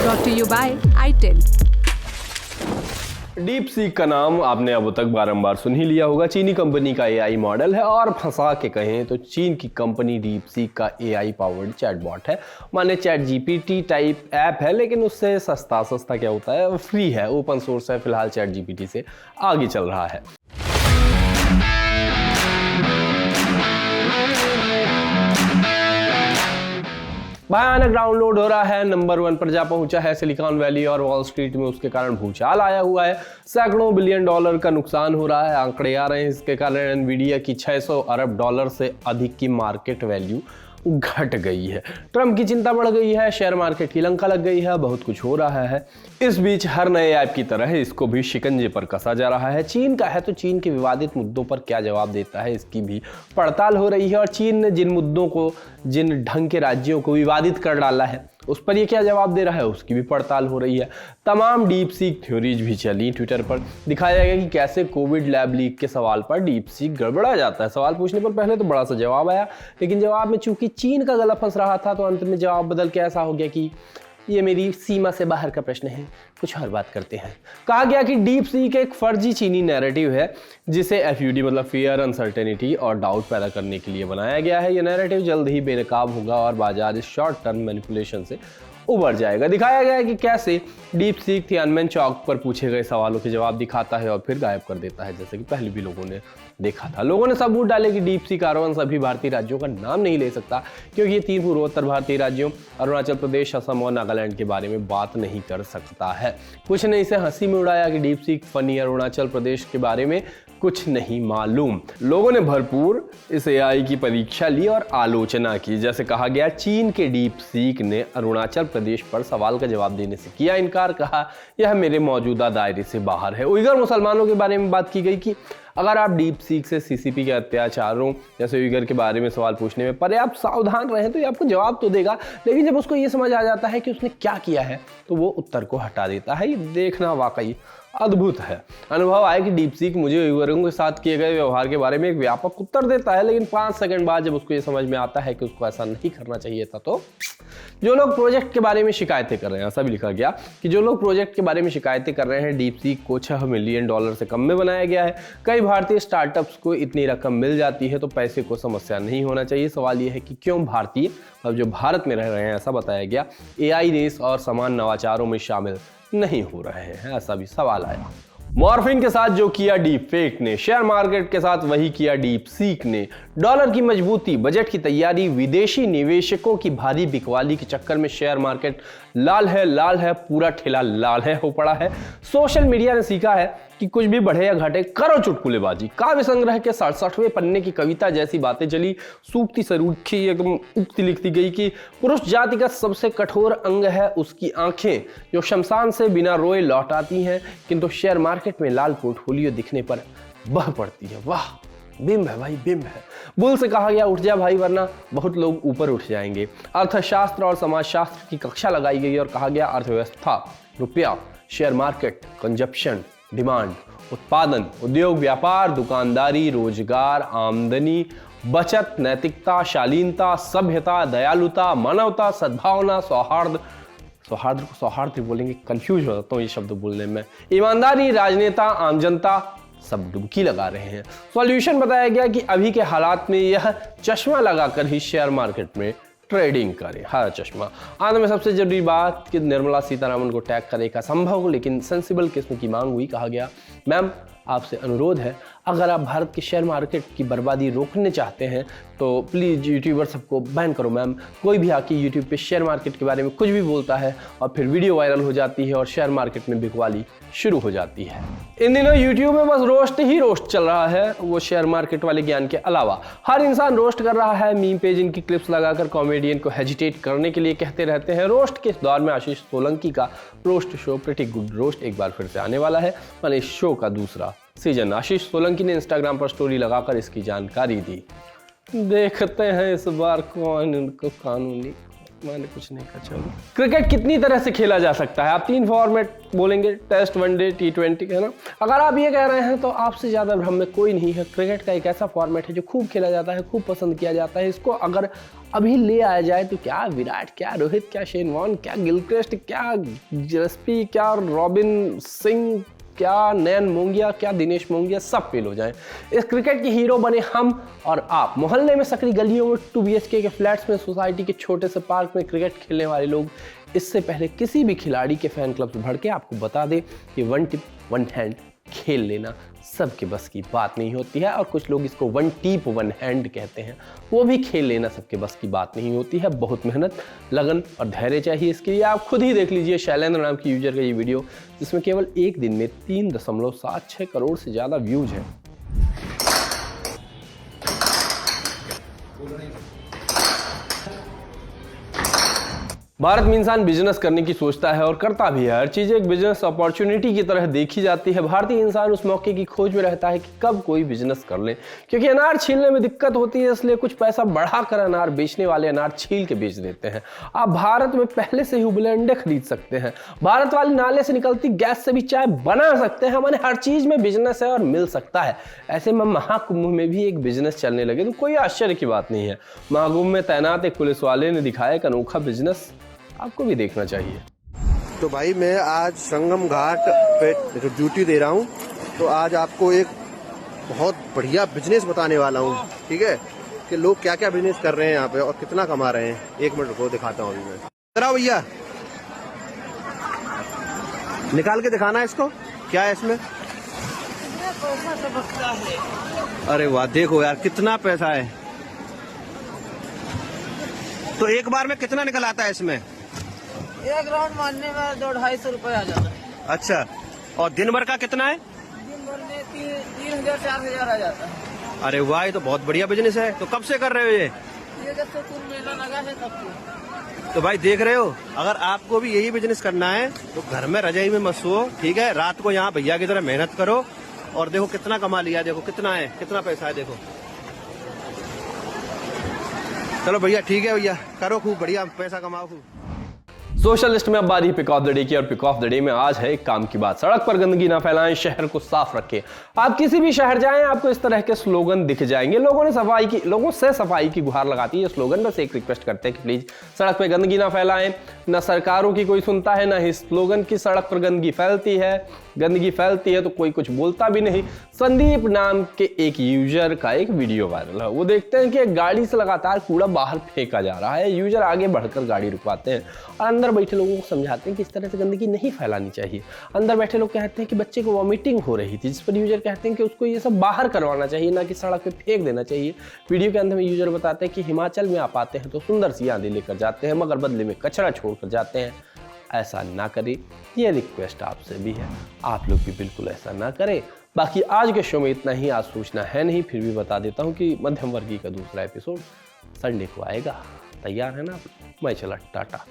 Brought to you by itel। Deep seek का नाम आपने अब तक बारंबार सुन ही लिया होगा। चीनी कंपनी का एआई मॉडल है और फंसा के कहें तो चीन की कंपनी डीप सीक का एआई पावर्ड चैटबॉट है। माने चैट जीपीटी टाइप ऐप है, लेकिन उससे सस्ता क्या होता है, वो फ्री है, ओपन सोर्स है, फिलहाल चैट जीपीटी से आगे चल रहा है। भयानक डाउनलोड हो रहा है, नंबर 1 पर जा पहुंचा है। सिलिकॉन वैली और वॉल स्ट्रीट में उसके कारण भूचाल आया हुआ है। सैकड़ों बिलियन डॉलर का नुकसान हो रहा है। आंकड़े आ रहे हैं इसके कारण एनवीडिया की 600 अरब डॉलर से अधिक की मार्केट वैल्यू घट गई है। ट्रंप की चिंता बढ़ गई है, शेयर मार्केट की लंका लग गई है, बहुत कुछ हो रहा है। इस बीच हर नए ऐप की तरह इसको भी शिकंजे पर कसा जा रहा है। चीन का है तो चीन के विवादित मुद्दों पर क्या जवाब देता है, इसकी भी पड़ताल हो रही है। और चीन ने जिन मुद्दों को, जिन ढंग के राज्यों को विवादित कर डाला है, उस पर ये क्या जवाब दे रहा है, उसकी भी पड़ताल हो रही है। तमाम डीप सीक थ्योरीज भी चली। ट्विटर पर दिखाया गया कि कैसे कोविड लैब लीक के सवाल पर डीप सीक गड़बड़ा जाता है। सवाल पूछने पर पहले तो बड़ा सा जवाब आया, लेकिन जवाब में चूंकि चीन का गला फंस रहा था तो अंत में जवाब बदल के ऐसा हो गया कि ये मेरी सीमा से बाहर का प्रश्न है, कुछ और बात करते हैं। कहा गया कि डीप सीक एक फर्जी चीनी नैरेटिव है, जिसे FUD मतलब फियर, अनसर्टेनिटी और डाउट पैदा करने के लिए बनाया गया है। यह नैरेटिव जल्द ही बेनकाब होगा और बाजार इस शॉर्ट टर्म मैनिपुलेशन से उबर जाएगा। दिखाया गया है कि कैसे डीप सीक थियानमेन चौक पर पूछे गए सवालों के जवाब दिखाता है और फिर गायब कर देता है, जैसे कि पहले भी लोगों ने देखा था। लोगों ने सबूत डाले कि डीप सीक R1 सभी भारतीय राज्यों का नाम नहीं ले सकता, क्योंकि ये 3 पूर्वोत्तर भारतीय राज्यों अरुणाचल प्रदेश, असम और नागालैंड के बारे में बात नहीं कर सकता है। कुछ ने इसे हंसी में उड़ाया कि deep seek funny Arunachal Pradesh के बारे में कुछ नहीं मालूम। लोगों ने भरपूर इस एआई की परीक्षा ली और आलोचना की। जैसे कहा गया, चीन के डीप सीक ने अरुणाचल प्रदेश पर सवाल का जवाब देने से किया इनकार। कहा यह मेरे मौजूदा दायरे से बाहर है। उइगर मुसलमानों के बारे में बात की गई कि अगर आप डीप सीक से CCP के अत्याचारों जैसे उइगर के बारे में सवाल पूछने में पर्याप्त सावधान रहें तो ये आपको जवाब तो देगा, लेकिन जब उसको ये समझ आ जाता है कि उसने क्या किया है तो वो उत्तर को हटा देता है। ये देखना वाकई अद्भुत है। अनुभव आया कि डीप सीक मुझे उइगरों के साथ किए गए व्यवहार के बारे में एक व्यापक उत्तर देता है, लेकिन 5 सेकंड बाद जब उसको ये समझ में आता है कि उसको ऐसा नहीं करना चाहिए था, तो जो लोग प्रोजेक्ट के बारे में शिकायतें कर रहे हैं, ऐसा भी लिखा गया कि जो लोग प्रोजेक्ट के बारे में शिकायतें कर रहे हैं, डीप सीक को $6 मिलियन से कम में बनाया गया है। कई भारतीय स्टार्टअप्स को इतनी रकम मिल जाती है तो पैसे को समस्या नहीं होना चाहिए। सवाल यह है कि क्यों भारतीय, अब जो भारत में रह रहे हैं, ऐसा बताया गया, एआई रेस और समान नवाचारों में शामिल नहीं हो रहे हैं, ऐसा भी सवाल आया। मॉर्फिन के साथ जो किया डीप फेक ने, शेयर मार्केट के साथ वही किया डीप सीक ने। डॉलर की मजबूती, बजट की तैयारी, विदेशी निवेशकों की भारी बिकवाली के चक्कर में शेयर मार्केट लाल है, पूरा ठेला लाल है हो पड़ा है। सोशल मीडिया ने सीखा है कि कुछ भी बढ़े या घटे, करो चुटकुलेबाजी। काव्य संग्रह के 67वें पन्ने की कविता जैसी बातें चली। सूखती सरूखी एकदम उक्ति लिखती गई कि पुरुष जाति का सबसे कठोर अंग है उसकी आंखें, जो शमशान से बिना रोए लौट आती हैं, किंतु शेयर मार्केट में लाल पोर्टफोलियो दिखने पर बह पड़ती है। वाह, बिंब है भाई, बिंब है। बुल से कहा गया, उठ जा भाई वरना बहुत लोग ऊपर उठ जाएंगे। अर्थशास्त्र और समाजशास्त्र की कक्षा लगाई गई और कहा गया, अर्थव्यवस्था, रुपया, शेयर मार्केट, कंजप्शन, डिमांड, उत्पादन, उद्योग, व्यापार, दुकानदारी, रोजगार, आमदनी, बचत, नैतिकता, शालीनता, सभ्यता, दयालुता, मानवता, सद्भावना, सौहार्द को सौहार्द बोलेंगे, कंफ्यूज हो जाता हूँ ये शब्द बोलने में, ईमानदारी, राजनेता, आम जनता, सब डुबकी लगा रहे हैं। सॉल्यूशन बताया गया कि अभी के हालात में यह चश्मा लगाकर ही शेयर मार्केट में ट्रेडिंग करे, हरा चश्मा। आंध्र में सबसे जरूरी बात कि निर्मला सीतारामन को टैग करे का संभव लेकिन सेंसिबल किस्म की मांग हुई। कहा गया, मैम आपसे अनुरोध है, अगर आप भारत के शेयर मार्केट की बर्बादी रोकने चाहते हैं तो प्लीज़ यूट्यूबर सबको बैन करो मैम। कोई भी आके यूट्यूब पे शेयर मार्केट के बारे में कुछ भी बोलता है और फिर वीडियो वायरल हो जाती है और शेयर मार्केट में बिकवाली शुरू हो जाती है। इन दिनों यूट्यूब में बस रोस्ट ही रोस्ट चल रहा है, वो शेयर मार्केट वाले ज्ञान के अलावा। हर इंसान रोस्ट कर रहा है। मीम पेज इनकी क्लिप्स लगाकर कॉमेडियन को हेजिटेट करने के लिए कहते रहते हैं। रोस्ट के इस दौर में आशीष सोलंकी का roast show pretty good roast एक बार फिर से आने वाला है, मैंने इस शो का दूसरा सीजन। आशीष सोलंकी ने इंस्टाग्राम पर स्टोरी लगाकर इसकी जानकारी दी। देखते हैं इस बार कौन इनको कानूनी मैंने कुछ नहीं कहा। चलो, क्रिकेट कितनी तरह से खेला जा सकता है? आप 3 फॉर्मेट बोलेंगे, टेस्ट, वनडे, T20, है ना। अगर आप ये कह रहे हैं तो आपसे ज़्यादा भ्रम में कोई नहीं है। क्रिकेट का एक ऐसा फॉर्मेट है जो खूब खेला जाता है, खूब पसंद किया जाता है। इसको अगर अभी ले आया जाए तो क्या विराट, क्या रोहित, क्या शेन वॉर्न, क्या गिलक्रिस्ट, क्या गिलस्पी, क्या रॉबिन सिंह, क्या नयन मोंगिया, क्या दिनेश मोंगिया, सब फेल हो जाएं। इस क्रिकेट के हीरो बने हम और आप। मोहल्ले में सकरी गलियों में 2 BHK के फ्लैट्स में, सोसाइटी के छोटे से पार्क में क्रिकेट खेलने वाले लोग इससे पहले किसी भी खिलाड़ी के फैन क्लब से भड़के आपको बता दे कि 1 टिप 1 हैंड खेल लेना सबके बस की बात नहीं होती है। और कुछ लोग इसको 1 टिप 1 हैंड कहते हैं, वो भी खेल लेना सबके बस की बात नहीं होती है। बहुत मेहनत, लगन और धैर्य चाहिए इसके लिए। आप खुद ही देख लीजिए शैलेंद्र नाम की यूजर का ये वीडियो, जिसमें केवल एक दिन में 3.76 करोड़ से ज़्यादा व्यूज हैं। भारत में इंसान बिजनेस करने की सोचता है और करता भी है। हर चीज़ एक बिजनेस अपॉर्चुनिटी की तरह देखी जाती है। भारतीय इंसान उस मौके की खोज में रहता है कि कब कोई बिजनेस कर ले, क्योंकि अनार छीलने में दिक्कत होती है, इसलिए कुछ पैसा बढ़ाकर अनार बेचने वाले अनार छील के बेच देते हैं। आप भारत में पहले से ही उबले अंडे खरीद सकते हैं। भारत वाले नाले से निकलती गैस से भी चाय बना सकते हैं। माने हर चीज़ में बिजनेस है और मिल सकता है। ऐसे में महाकुंभ में भी एक बिजनेस चलने लगे तो कोई आश्चर्य की बात नहीं है। महाकुंभ में तैनात एक पुलिस वाले ने दिखाया एक अनोखा बिजनेस, आपको भी देखना चाहिए। तो भाई मैं आज संगम घाट पे जो ड्यूटी दे रहा हूँ, तो आज आपको एक बहुत बढ़िया बिजनेस बताने वाला हूँ, ठीक है, कि लोग क्या क्या बिजनेस कर रहे हैं यहाँ पे और कितना कमा रहे हैं। 1 मिनट रुको, दिखाता हूँ अभी मैं। जरा भैया निकाल के दिखाना है इसको, क्या है इसमें। अरे वाह, देखो यार कितना पैसा है। तो एक बार में कितना निकल आता है इसमें? एक राउंड मारने में 200-250 रुपए आ जाता है। अच्छा, और दिन भर का कितना है? दिन भर में 3,000-4,000 आ जाता है। अरे वाह, ये तो बहुत बढ़िया बिजनेस है। तो कब से कर रहे हो ये? जब से कुल मेला लगा है तब से। तो भाई देख रहे हो, अगर आपको भी यही बिजनेस करना है तो घर में रजाई में मत सो, ठीक है, रात को यहाँ भैया की तरह मेहनत करो। और देखो कितना कमा लिया, देखो कितना है, कितना पैसा है, देखो। चलो भैया ठीक है भैया, करो खूब बढ़िया पैसा कमाओ खूब। सोशल लिस्ट में अब बारी पिक ऑफ द डे की, और पिक ऑफ द डे में आज है एक काम की बात। सड़क पर गंदगी ना फैलाएं, शहर को साफ रखें। आप किसी भी शहर जाएं, आपको इस तरह के स्लोगन दिख जाएंगे। लोगों से सफाई की गुहार लगाती है स्लोगन। बस एक रिक्वेस्ट करते हैं कि प्लीज सड़क पर गंदगी ना फैलाएं। ना सरकारों की कोई सुनता है, ना ही स्लोगन की। सड़क पर गंदगी फैलती है तो कोई कुछ बोलता भी नहीं। संदीप नाम के एक यूजर का एक वीडियो वायरल है। वो देखते हैं कि एक गाड़ी से लगातार कूड़ा बाहर फेंका जा रहा है। यूजर आगे बढ़कर गाड़ी रुकवाते हैं और अंदर बैठे लोगों को समझाते हैं कि इस तरह से गंदगी नहीं फैलानी चाहिए। अंदर बैठे लोग कहते हैं कि बच्चे को वॉमिटिंग हो रही थी, जिस पर यूजर कहते हैं कि उसको ये सब बाहर करवाना चाहिए, ना कि सड़क पे फेंक देना चाहिए। वीडियो के अंत में यूजर बताते हैं कि हिमाचल में आप आते हैं तो सुंदर सी यादें लेकर जाते हैं, मगर बदले में कचरा छोड़कर जाते हैं। ऐसा ना करें, ये रिक्वेस्ट आपसे भी है। आप लोग भी बिल्कुल ऐसा ना करें। बाकी आज के शो में इतना ही। आज सूचना है नहीं, फिर भी बता देता हूँ कि मध्यम वर्गीय का दूसरा एपिसोड संडे को आएगा। तैयार है ना? मैं चला, टाटा।